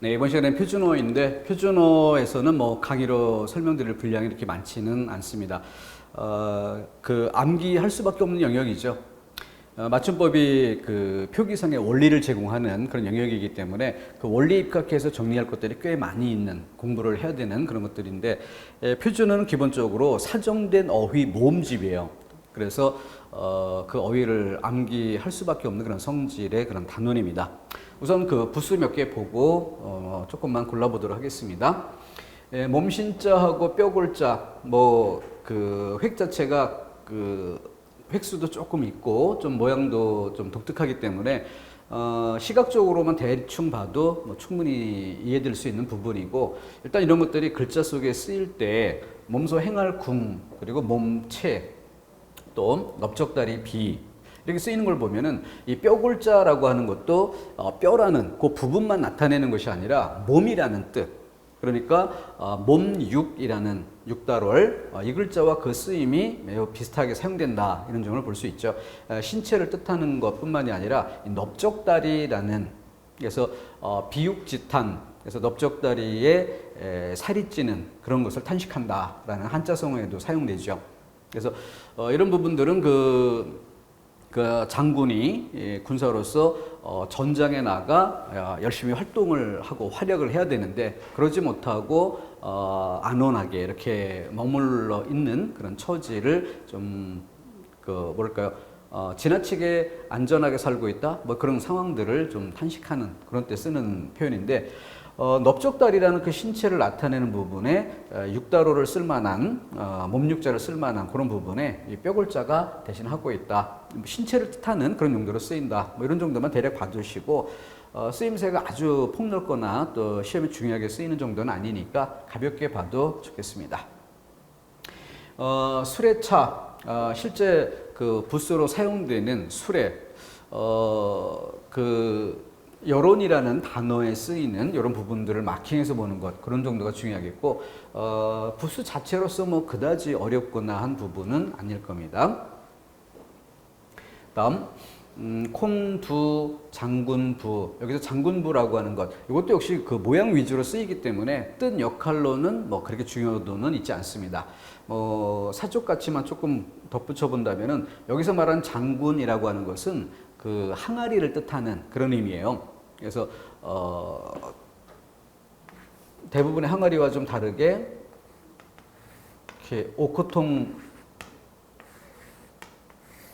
네, 이번 시간엔 표준어인데 표준어에서는 뭐 강의로 설명드릴 분량이 이렇게 많지는 않습니다. 암기할 수밖에 없는 영역이죠. 맞춤법이 그 표기상의 원리를 제공하는 그런 영역이기 때문에 그 원리 입각해서 정리할 것들이 꽤 많이 있는 공부를 해야 되는 그런 것들인데 표준어는 기본적으로 사정된 어휘 모음집이에요. 그래서 그 어휘를 암기할 수밖에 없는 그런 성질의 그런 단원입니다. 우선 그 부수 몇 개 보고 조금만 골라보도록 하겠습니다. 몸신자하고 뼈골자 뭐 그 획 자체가 그 획수도 조금 있고 좀 모양도 좀 독특하기 때문에 시각적으로만 대충 봐도 뭐 충분히 이해될 수 있는 부분이고, 일단 이런 것들이 글자 속에 쓰일 때 몸소 행할 궁, 그리고 몸체, 또 넓적다리 비 이렇게 쓰이는 걸 보면은 이 뼈골자라고 하는 것도 뼈라는 그 부분만 나타내는 것이 아니라 몸이라는 뜻. 그러니까 몸육이라는 육달월 이 글자와 그 쓰임이 매우 비슷하게 사용된다, 이런 점을 볼 수 있죠. 신체를 뜻하는 것뿐만이 아니라 이 넓적다리라는, 그래서 비육지탄, 그래서 넓적다리에 살이 찌는 그런 것을 탄식한다라는 한자성어에도 사용되죠. 그래서 이런 부분들은 그 장군이 군사로서 전장에 나가 열심히 활동을 하고 활약을 해야 되는데 그러지 못하고 안온하게 이렇게 머물러 있는 그런 처지를 좀 지나치게 안전하게 살고 있다, 뭐 그런 상황들을 좀 탄식하는 그런 때 쓰는 표현인데, 넓적다리라는 그 신체를 나타내는 부분에 육다로를 쓸만한 몸육자를 쓸만한 그런 부분에 이 뼈골자가 대신하고 있다. 신체를 뜻하는 그런 용도로 쓰인다. 뭐 이런 정도만 대략 봐두시고, 쓰임새가 아주 폭넓거나 또 시험에 중요하게 쓰이는 정도는 아니니까 가볍게 봐도 좋겠습니다. 수레차, 실제 그 부스로 사용되는 수레, 여론이라는 단어에 쓰이는 이런 부분들을 마킹해서 보는 것, 그런 정도가 중요하겠고, 부수 자체로서 뭐 그다지 어렵거나 한 부분은 아닐 겁니다. 다음, 콩두, 장군부. 여기서 장군부라고 하는 것, 이것도 역시 그 모양 위주로 쓰이기 때문에 뜻 역할로는 뭐 그렇게 중요도는 있지 않습니다. 사족같이만 조금 덧붙여 본다면은 여기서 말하는 장군이라고 하는 것은 그 항아리를 뜻하는 그런 의미예요. 그래서 대부분의 항아리와 좀 다르게 이렇게 오크통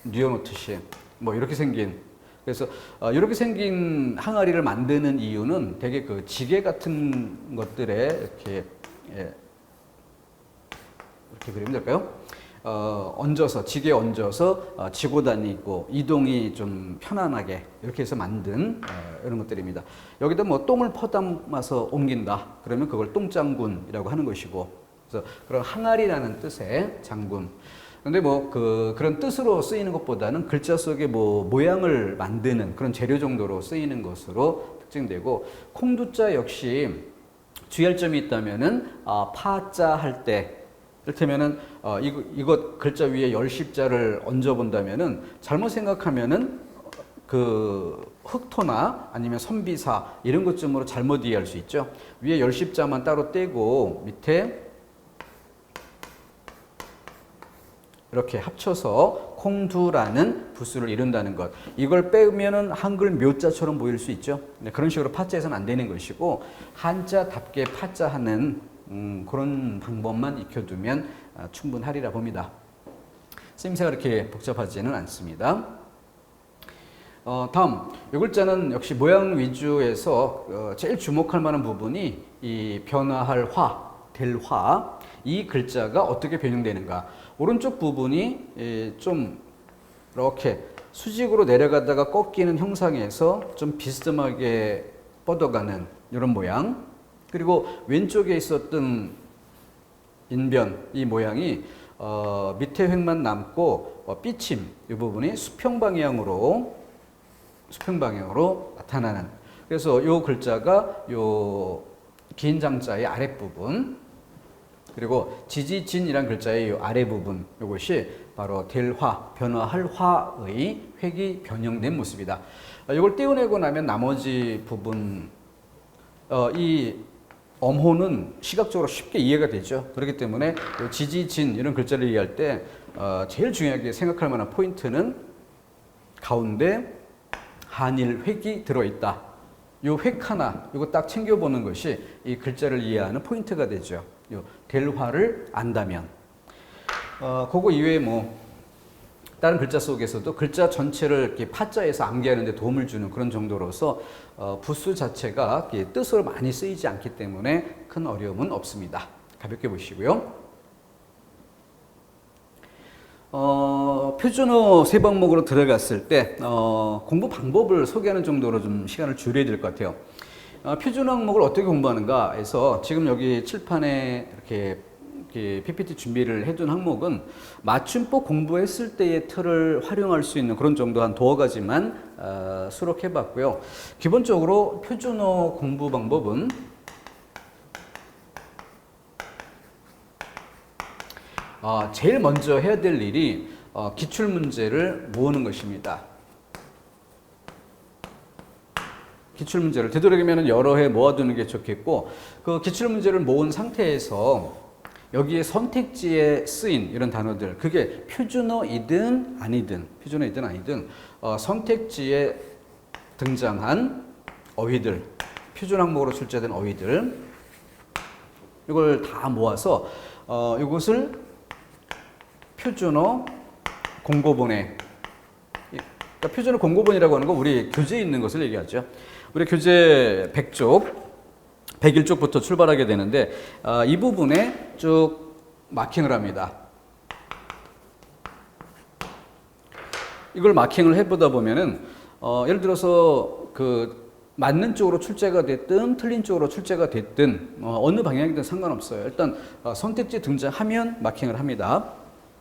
뉘어놓듯이 뭐 이렇게 생긴, 그래서 이렇게 생긴 항아리를 만드는 이유는 되게 그 지게 같은 것들에 이렇게 이렇게 그리면 될까요? 얹어서, 지게에 얹어서 지고 다니고 이동이 좀 편안하게 이렇게 해서 만든 이런 것들입니다. 여기다 뭐 똥을 퍼담아서 옮긴다 그러면 그걸 똥장군이라고 하는 것이고, 그래서 그런 항아리라는 뜻의 장군. 근데 뭐 그런 뜻으로 쓰이는 것보다는 글자 속에 뭐 모양을 만드는 그런 재료 정도로 쓰이는 것으로 특징되고, 콩두자 역시 주의할 점이 있다면은 파자 할 때, 이를테면은 이것 글자 위에 열십자를 얹어 본다면은 잘못 생각하면은 그 흑토나 아니면 선비사 이런 것쯤으로 잘못 이해할 수 있죠. 위에 열십자만 따로 떼고 밑에 이렇게 합쳐서 콩두라는 부수를 이룬다는 것. 이걸 빼면은 한글 묘자처럼 보일 수 있죠. 그런 식으로 파자해서는 안 되는 것이고, 한자답게 파자하는 그런 방법만 익혀두면 충분하리라 봅니다. 쓰임새가 그렇게 복잡하지는 않습니다. 다음, 이 글자는 역시 모양 위주에서 제일 주목할 만한 부분이 이 변화할 화, 될 화, 이 글자가 어떻게 변형되는가. 오른쪽 부분이 좀 이렇게 수직으로 내려가다가 꺾이는 형상에서 좀 비스듬하게 뻗어가는 이런 모양. 그리고 왼쪽에 있었던 인변, 이 모양이 밑에 획만 남고 삐침, 이 부분이 수평 방향으로 나타나는. 그래서 이 글자가 이 긴 장자의 아랫부분, 그리고 지지진이란 글자의 이 아랫부분, 이것이 바로 될 화, 변화할 화의 획이 변형된 모습이다. 이걸 떼어내고 나면 나머지 부분 이 엄호는 시각적으로 쉽게 이해가 되죠. 그렇기 때문에 지지, 진 이런 글자를 이해할 때 제일 중요하게 생각할 만한 포인트는 가운데 한일 획이 들어있다. 요 획 하나, 이거 딱 챙겨보는 것이 이 글자를 이해하는 포인트가 되죠. 요 델화를 안다면. 그거 이외에 뭐 다른 글자 속에서도 글자 전체를 이렇게 파자에서 암기하는 데 도움을 주는 그런 정도로서 부수 자체가 뜻으로 많이 쓰이지 않기 때문에 큰 어려움은 없습니다. 가볍게 보시고요. 표준어 세 과목으로 들어갔을 때 공부 방법을 소개하는 정도로 좀 시간을 줄여야 될 것 같아요. 표준어 항목을 어떻게 공부하는가 해서 지금 여기 칠판에 이렇게 PPT 준비를 해둔 항목은 맞춤법 공부했을 때의 틀을 활용할 수 있는 그런 정도 한 두어 가지만 수록해 봤고요. 기본적으로 표준어 공부 방법은 제일 먼저 해야 될 일이 기출문제를 모으는 것입니다. 기출문제를 되도록이면 여러 해 모아두는 게 좋겠고, 그 기출문제를 모은 상태에서 여기에 선택지에 쓰인 이런 단어들, 그게 표준어이든 아니든 선택지에 등장한 어휘들, 표준 항목으로 출제된 어휘들, 이걸 다 모아서 이것을 표준어 공고본에, 그러니까 표준어 공고본이라고 하는 건 우리 교재에 있는 것을 얘기하죠. 우리 교재 100쪽 101쪽부터 출발하게 되는데 이 부분에 쭉 마킹을 합니다. 이걸 마킹을 해보다 보면은 예를 들어서 그 맞는 쪽으로 출제가 됐든 틀린 쪽으로 출제가 됐든 어느 방향이든 상관없어요. 일단 선택지 등장하면 마킹을 합니다.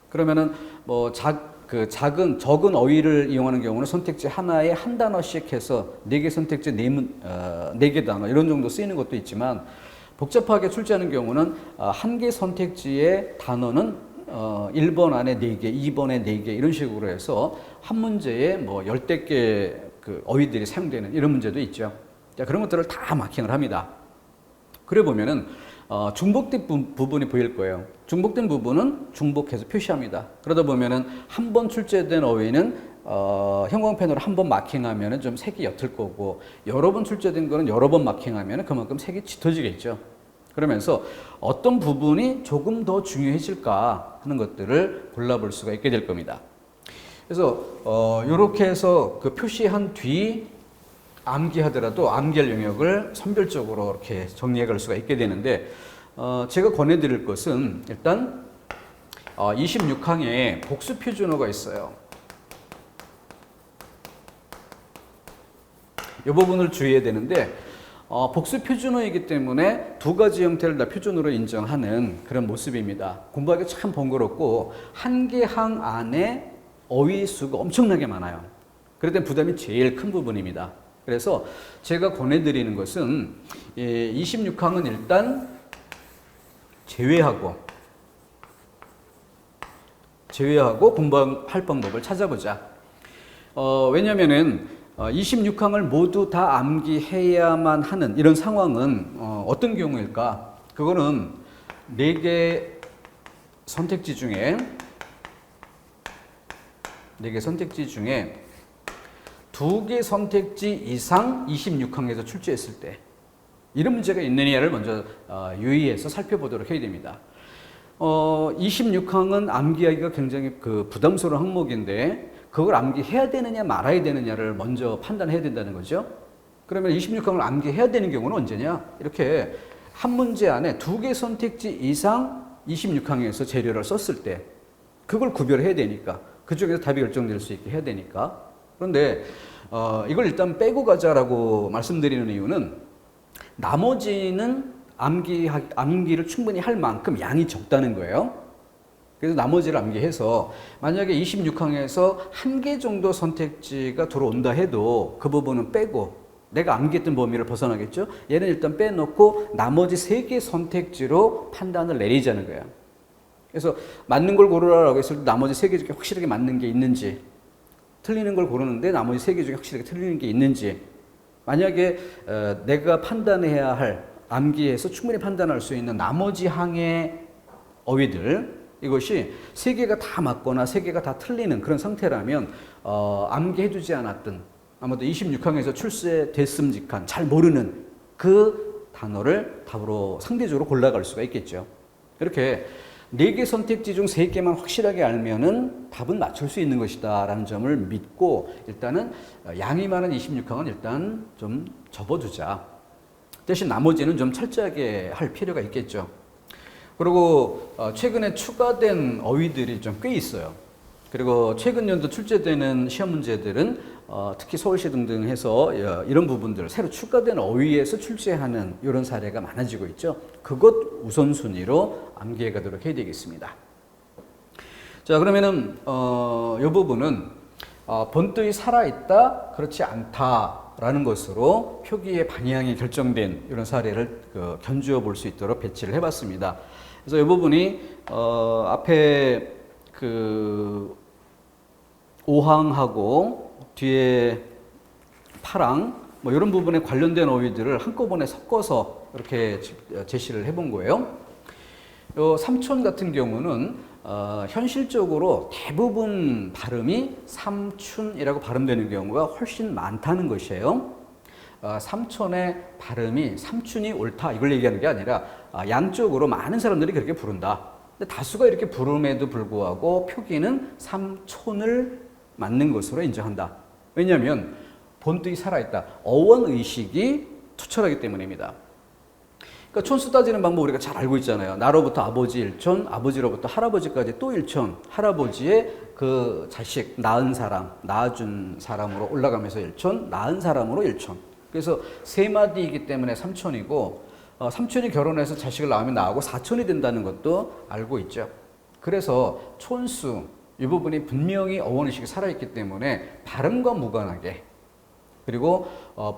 그러면은 뭐 적은 어휘를 이용하는 경우는 선택지 하나에 한 단어씩 해서 4개 선택지 4개 단어 이런 정도 쓰이는 것도 있지만, 복잡하게 출제하는 경우는 한 개 선택지의 단어는 1번 안에 4개, 2번에 4개 이런 식으로 해서 한 문제에 뭐 10개 그 어휘들이 사용되는 이런 문제도 있죠. 자, 그런 것들을 다 마킹을 합니다. 그래 보면은 중복된 부분이 보일 거예요. 중복된 부분은 중복해서 표시합니다. 그러다 보면은 한 번 출제된 어휘는 형광펜으로 한 번 마킹하면은 좀 색이 옅을 거고, 여러 번 출제된 거는 여러 번 마킹하면은 그만큼 색이 짙어지겠죠. 그러면서 어떤 부분이 조금 더 중요해질까 하는 것들을 골라볼 수가 있게 될 겁니다. 그래서 이렇게 해서 그 표시한 뒤 암기하더라도 암기할 영역을 선별적으로 이렇게 정리해 갈 수가 있게 되는데, 제가 권해드릴 것은 일단 26항에 복수 표준어가 있어요. 이 부분을 주의해야 되는데, 복수 표준어이기 때문에 두 가지 형태를 다 표준어로 인정하는 그런 모습입니다. 공부하기 참 번거롭고 한 개 항 안에 어휘 수가 엄청나게 많아요. 그럴 때 부담이 제일 큰 부분입니다. 그래서 제가 권해드리는 것은 26항은 일단 제외하고 공부할 방법을 찾아보자. 왜냐면은 26항을 모두 다 암기해야만 하는 이런 상황은 어떤 경우일까? 그거는 4개 선택지 중에 2개 선택지 이상 26항에서 출제했을 때 이런 문제가 있느냐를 먼저 유의해서 살펴보도록 해야 됩니다. 26항은 암기하기가 굉장히 부담스러운 항목인데, 그걸 암기해야 되느냐 말아야 되느냐를 먼저 판단해야 된다는 거죠. 그러면 26항을 암기해야 되는 경우는 언제냐? 이렇게 한 문제 안에 2개 선택지 이상 26항에서 재료를 썼을 때 그걸 구별해야 되니까, 그쪽에서 답이 결정될 수 있게 해야 되니까. 그런데 이걸 일단 빼고 가자라고 말씀드리는 이유는, 나머지는 암기를 충분히 할 만큼 양이 적다는 거예요. 그래서 나머지를 암기해서 만약에 26항에서 1개 정도 선택지가 들어온다 해도 그 부분은 빼고 내가 암기했던 범위를 벗어나겠죠. 얘는 일단 빼놓고 나머지 3개 선택지로 판단을 내리자는 거예요. 그래서 맞는 걸 고르라고 했을 때 나머지 3개 중에 확실하게 맞는 게 있는지, 틀리는 걸 고르는데 나머지 3개 중에 확실하게 틀리는 게 있는지, 만약에 내가 판단해야 할 암기에서 충분히 판단할 수 있는 나머지 항의 어휘들 이것이 세 개가 다 맞거나 세 개가 다 틀리는 그런 상태라면 암기해두지 않았던 아마도 26항에서 출제됐음직한 잘 모르는 그 단어를 답으로 상대적으로 골라갈 수가 있겠죠. 이렇게 4개 선택지 중 3개만 확실하게 알면은 답은 맞출 수 있는 것이다 라는 점을 믿고 일단은 양이 많은 26항은 일단 좀 접어두자. 대신 나머지는 좀 철저하게 할 필요가 있겠죠. 그리고 최근에 추가된 어휘들이 좀 꽤 있어요. 그리고 최근 연도 출제되는 시험 문제들은 특히 서울시 등등 해서 이런 부분들 새로 추가된 어휘에서 출제하는 이런 사례가 많아지고 있죠. 그것 우선순위로 암기해 가도록 해야 되겠습니다. 자, 그러면은 이 부분은 본ጥ이 살아있다, 그렇지 않다라는 것으로 표기의 방향이 결정된 이런 사례를 견주어 볼 수 있도록 배치를 해봤습니다. 그래서 이 부분이 앞에 그 5항하고 뒤에 8항 뭐 이런 부분에 관련된 어휘들을 한꺼번에 섞어서 이렇게 제시를 해본 거예요. 요 삼촌 같은 경우는 현실적으로 대부분 발음이 삼춘이라고 발음되는 경우가 훨씬 많다는 것이에요. 삼촌의 발음이 삼춘이 옳다 이걸 얘기하는 게 아니라 양쪽으로 많은 사람들이 그렇게 부른다. 근데 다수가 이렇게 부름에도 불구하고 표기는 삼촌을 맞는 것으로 인정한다. 왜냐하면 본뜻이 살아있다. 어원의식이 투철하기 때문입니다. 그러니까 촌수 따지는 방법 우리가 잘 알고 있잖아요. 나로부터 아버지 일촌, 아버지로부터 할아버지까지 또 일촌, 할아버지의 그 자식 낳은 사람, 낳아준 사람으로 올라가면서 일촌, 낳은 사람으로 일촌. 그래서 세 마디이기 때문에 삼촌이고 삼촌이 결혼해서 자식을 낳으면 나하고 사촌이 된다는 것도 알고 있죠. 그래서 촌수 이 부분이 분명히 어원의식이 살아있기 때문에 발음과 무관하게 그리고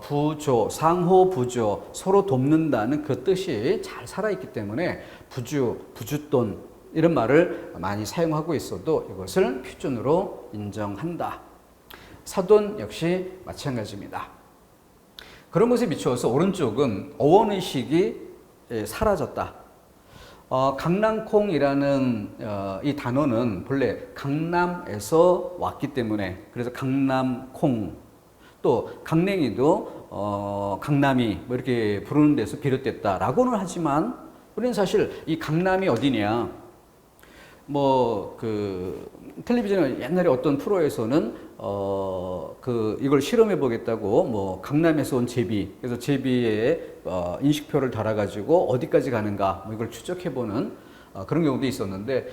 부조, 상호 부조, 서로 돕는다는 그 뜻이 잘 살아있기 때문에 부주, 부주돈 이런 말을 많이 사용하고 있어도 이것을 표준으로 인정한다. 사돈 역시 마찬가지입니다. 그런 것에 비추어서 오른쪽은 어원의식이 사라졌다. 강낭콩이라는 이 단어는 본래 강남에서 왔기 때문에 그래서 강남콩 또 강냉이도 강남이 뭐 이렇게 부르는 데서 비롯됐다라고는 하지만 우리는 사실 이 강남이 어디냐 뭐 그 텔레비전에 옛날에 어떤 프로에서는 이걸 실험해 보겠다고 뭐 강남에서 온 제비 그래서 제비에 인식표를 달아가지고 어디까지 가는가 뭐 이걸 추적해 보는 그런 경우도 있었는데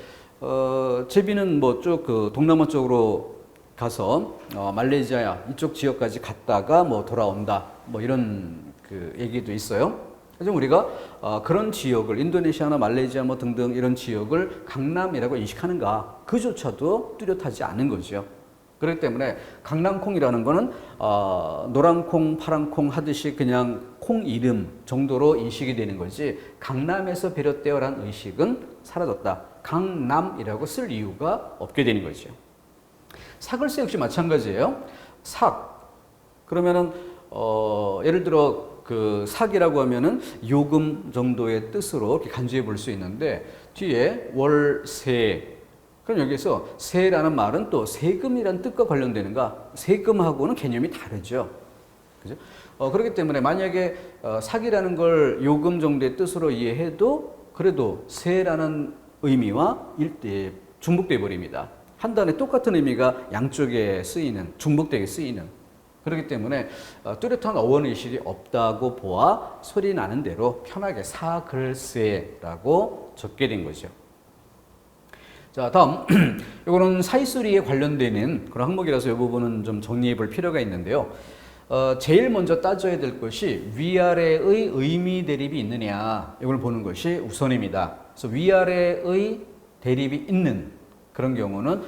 제비는 뭐 쭉 그 동남아 쪽으로 가서 말레이시아 이쪽 지역까지 갔다가 뭐 돌아온다 뭐 이런 그 얘기도 있어요. 그래서 우리가 그런 지역을 인도네시아나 말레이시아 뭐 등등 이런 지역을 강남이라고 인식하는가 그조차도 뚜렷하지 않은 거죠. 그렇기 때문에 강남콩이라는 거는 노란콩, 파란콩 하듯이 그냥 콩 이름 정도로 인식이 되는 거지 강남에서 비롯되어라는 의식은 사라졌다. 강남이라고 쓸 이유가 없게 되는 거죠. 사글세 역시 마찬가지예요. 삭 그러면은 예를 들어 그 삭이라고 하면은 요금 정도의 뜻으로 이렇게 간주해 볼 수 있는데 뒤에 월세 그럼 여기서 세라는 말은 또 세금이라는 뜻과 관련되는가? 세금하고는 개념이 다르죠. 그죠? 그렇기 때문에 만약에 삭이라는 걸 요금 정도의 뜻으로 이해해도 그래도 세라는 의미와 중복돼 버립니다. 한 단에 똑같은 의미가 양쪽에 쓰이는 중복되게 쓰이는 그렇기 때문에 뚜렷한 어원의식이 없다고 보아 소리 나는 대로 편하게 사글세라고 적게 된 거죠. 자, 다음 이거는 사이소리에 관련되는 그런 항목이라서 이 부분은 좀 정리해 볼 필요가 있는데요. 제일 먼저 따져야 될 것이 위아래의 의미 대립이 있느냐 이걸 보는 것이 우선입니다. 그래서 위아래의 대립이 있는 그런 경우는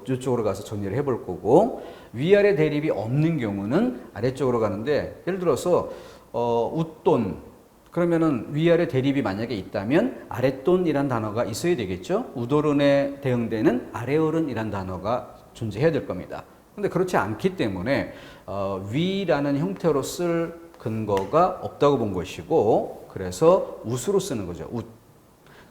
이쪽으로 가서 정리를 해볼 거고 위아래 대립이 없는 경우는 아래쪽으로 가는데 예를 들어서 웃돈 그러면은 위아래 대립이 만약에 있다면 아랫돈이란 단어가 있어야 되겠죠. 우도른에 대응되는 아래어른이란 단어가 존재해야 될 겁니다. 근데 그렇지 않기 때문에 위라는 형태로 쓸 근거가 없다고 본 것이고, 그래서 웃으로 쓰는 거죠. 웃.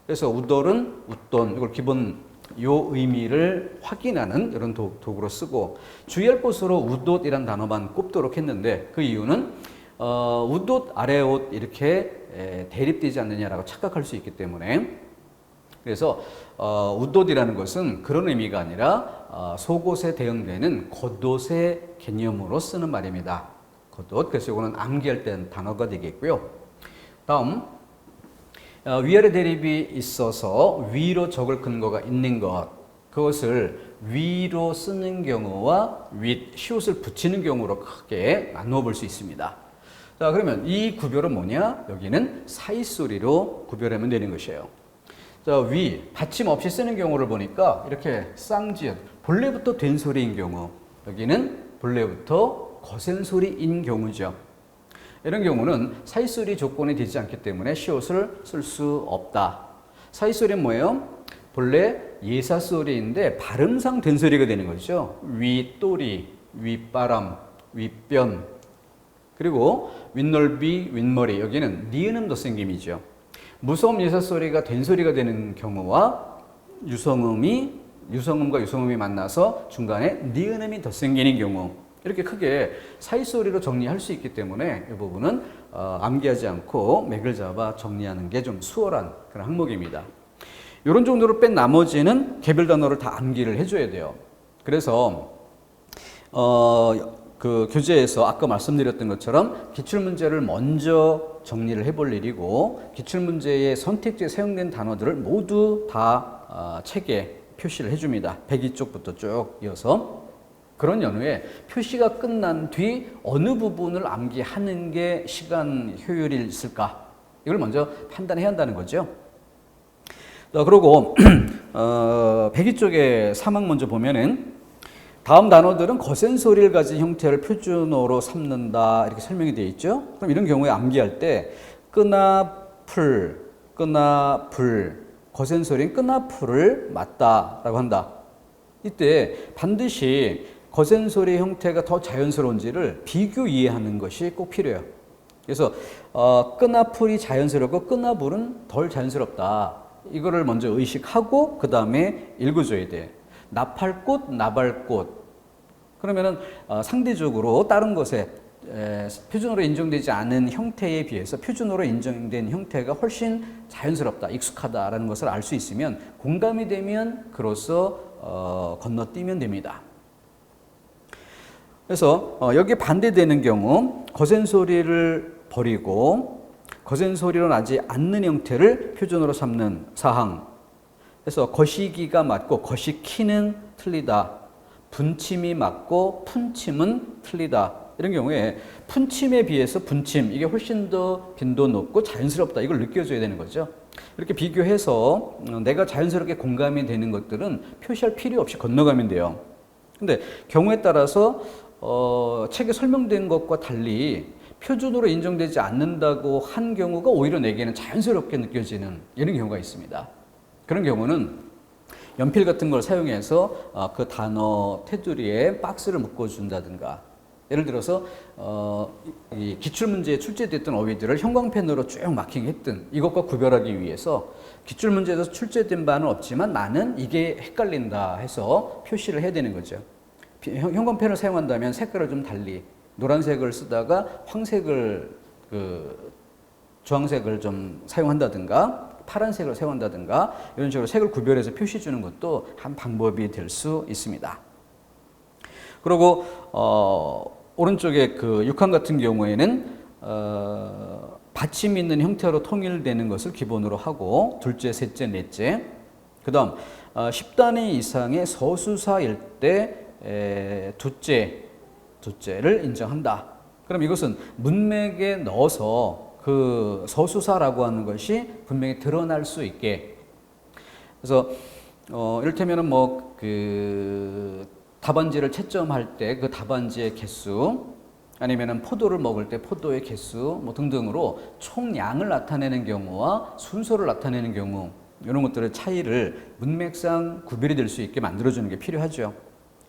그래서 웃돌은 웃돈, 이걸 기본 요 의미를 확인하는 이런 도구로 쓰고, 주의할 것으로 웃옷이란 단어만 꼽도록 했는데, 그 이유는 웃옷, 아래옷 이렇게 대립되지 않느냐라고 착각할 수 있기 때문에. 그래서 웃옷이라는 것은 그런 의미가 아니라 속옷에 대응되는 겉옷의 개념으로 쓰는 말입니다. 겉옷. 그래서 이거는 암기할 때 단어가 되겠고요. 다음, 위아래 대립이 있어서 위로 적을 근거가 있는 것, 그것을 위로 쓰는 경우와 윗, 시옷을 붙이는 경우로 크게 나누어 볼 수 있습니다. 자, 그러면 이 구별은 뭐냐? 여기는 사이소리로 구별하면 되는 것이에요. 자, 위, 받침 없이 쓰는 경우를 보니까 이렇게 쌍지읒, 본래부터 된 소리인 경우, 여기는 본래부터 거센 소리인 경우죠. 이런 경우는 사이소리 조건이 되지 않기 때문에 시옷을 쓸 수 없다. 사이소리는 뭐예요? 본래 예사소리인데 발음상 된 소리가 되는 거죠. 윗도리, 윗바람, 윗변, 그리고 윗넓이, 윗머리, 여기는 니은음 덧생김이죠. 무서움 예사소리가 된 소리가 되는 경우와 유성음과 유성음이 만나서 중간에 니은음이 덧생기는 경우, 이렇게 크게 사이소리로 정리할 수 있기 때문에 이 부분은 암기하지 않고 맥을 잡아 정리하는 게 좀 수월한 그런 항목입니다. 이런 정도로 뺀 나머지는 개별 단어를 다 암기를 해줘야 돼요. 그래서 그 교재에서 아까 말씀드렸던 것처럼 기출문제를 먼저 정리를 해볼 일이고, 기출문제의 선택지에 사용된 단어들을 모두 다 책에 표시를 해줍니다. 102쪽부터 쭉 이어서. 그런 연후에 표시가 끝난 뒤 어느 부분을 암기하는 게 시간 효율이 있을까? 이걸 먼저 판단해야 한다는 거죠. 그리고 102쪽의 3항 먼저 보면은 다음 단어들은 거센 소리를 가진 형태를 표준어로 삼는다, 이렇게 설명이 되어 있죠. 그럼 이런 경우에 암기할 때 끄나풀, 끄나불, 거센 소리는 끄나풀을 맞다라고 한다. 이때 반드시 거센 소리의 형태가 더 자연스러운지를 비교 이해하는 것이 꼭 필요해요. 그래서 끄나풀이 자연스럽고 끄나불은 덜 자연스럽다. 이거를 먼저 의식하고 그 다음에 읽어줘야 돼. 나팔꽃, 나발꽃. 그러면은 상대적으로 다른 것에 표준어로 인정되지 않은 형태에 비해서 표준어로 인정된 형태가 훨씬 자연스럽다, 익숙하다라는 것을 알 수 있으면, 공감이 되면 그로써 건너뛰면 됩니다. 그래서 여기 반대되는 경우 거센 소리를 버리고 거센 소리로 나지 않는 형태를 표준어로 삼는 사항. 그래서 거시기가 맞고 거시키는 틀리다. 분침이 맞고 푼침은 틀리다. 이런 경우에 푼침에 비해서 분침, 이게 훨씬 더 빈도 높고 자연스럽다. 이걸 느껴줘야 되는 거죠. 이렇게 비교해서 내가 자연스럽게 공감이 되는 것들은 표시할 필요 없이 건너가면 돼요. 근데 경우에 따라서 책에 설명된 것과 달리 표준으로 인정되지 않는다고 한 경우가 오히려 내게는 자연스럽게 느껴지는 이런 경우가 있습니다. 그런 경우는 연필 같은 걸 사용해서 그 단어 테두리에 박스를 묶어준다든가, 예를 들어서 이 기출문제에 출제됐던 어휘들을 형광펜으로 쭉 마킹했든, 이것과 구별하기 위해서 기출문제에서 출제된 바는 없지만 나는 이게 헷갈린다 해서 표시를 해야 되는 거죠. 형광펜을 사용한다면 색깔을 좀 달리, 노란색을 쓰다가 황색을 주황색을 좀 사용한다든가 파란색을 사용한다든가 이런 식으로 색을 구별해서 표시 주는 것도 한 방법이 될 수 있습니다. 그리고 오른쪽에 그 6항 같은 경우에는 받침 있는 형태로 통일되는 것을 기본으로 하고, 둘째, 셋째, 넷째, 그 다음 10단위 이상의 서수사일 때 두째를 인정한다. 그럼 이것은 문맥에 넣어서 그 서수사라고 하는 것이 분명히 드러날 수 있게. 그래서 이를테면은 뭐 그 답안지를 채점할 때 그 답안지의 개수, 아니면은 포도를 먹을 때 포도의 개수 뭐 등등으로 총량을 나타내는 경우와 순서를 나타내는 경우, 이런 것들의 차이를 문맥상 구별이 될 수 있게 만들어주는 게 필요하죠.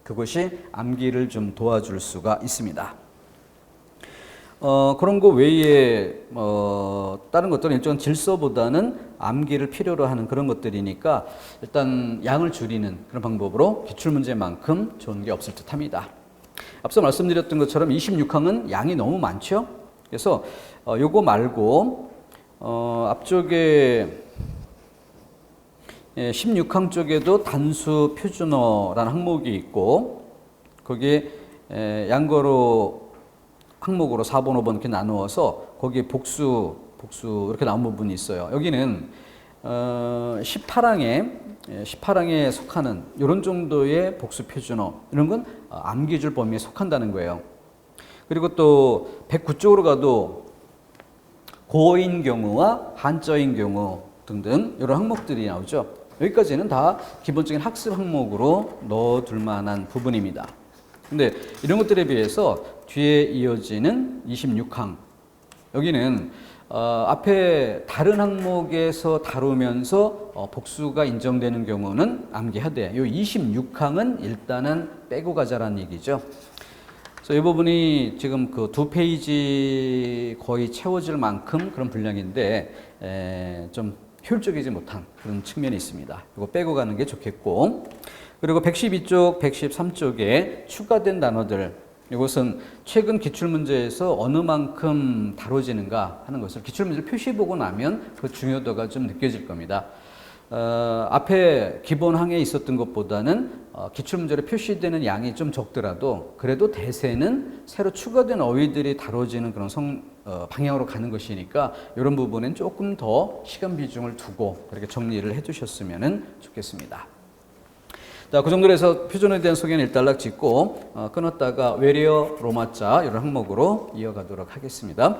그것이 암기를 좀 도와줄 수가 있습니다. 그런 거 외에 다른 것들은 일종의 질서보다는 암기를 필요로 하는 그런 것들이니까 일단 양을 줄이는 그런 방법으로 기출문제만큼 좋은 게 없을 듯합니다. 앞서 말씀드렸던 것처럼 26항은 양이 너무 많죠. 그래서 요거 말고 앞쪽에 16항 쪽에도 단수 표준어라는 항목이 있고 거기에 양거로 항목으로 4번, 5번 이렇게 나누어서 거기에 복수 이렇게 나온 부분이 있어요. 여기는 18항에 속하는 이런 정도의 복수 표준어 이런 건 암기줄 범위에 속한다는 거예요. 그리고 또 109쪽으로 가도 고어인 경우와 한자인 경우 등등 이런 항목들이 나오죠. 여기까지는 다 기본적인 학습 항목으로 넣어둘 만한 부분입니다. 근데 이런 것들에 비해서 뒤에 이어지는 26항 여기는 앞에 다른 항목에서 다루면서 복수가 인정되는 경우는 암기해야 돼. 이 26항은 일단은 빼고 가자라는 얘기죠. 그래서 이 부분이 지금 그 2페이지 거의 채워질 만큼 그런 분량인데 좀 효율적이지 못한 그런 측면이 있습니다. 이거 빼고 가는 게 좋겠고 그리고 112쪽, 113쪽에 추가된 단어들 이것은 최근 기출문제에서 어느 만큼 다뤄지는가 하는 것을 기출문제를 표시해보고 나면 그 중요도가 좀 느껴질 겁니다. 앞에 기본항에 있었던 것보다는 기출문제로 표시되는 양이 좀 적더라도 그래도 대세는 새로 추가된 어휘들이 다뤄지는 그런 방향으로 가는 것이니까 이런 부분은 조금 더 시간 비중을 두고 그렇게 정리를 해주셨으면 좋겠습니다. 자, 그 정도로 해서 표준어에 대한 소개는 일단락 짓고 끊었다가 외래어 로마자 이런 항목으로 이어가도록 하겠습니다.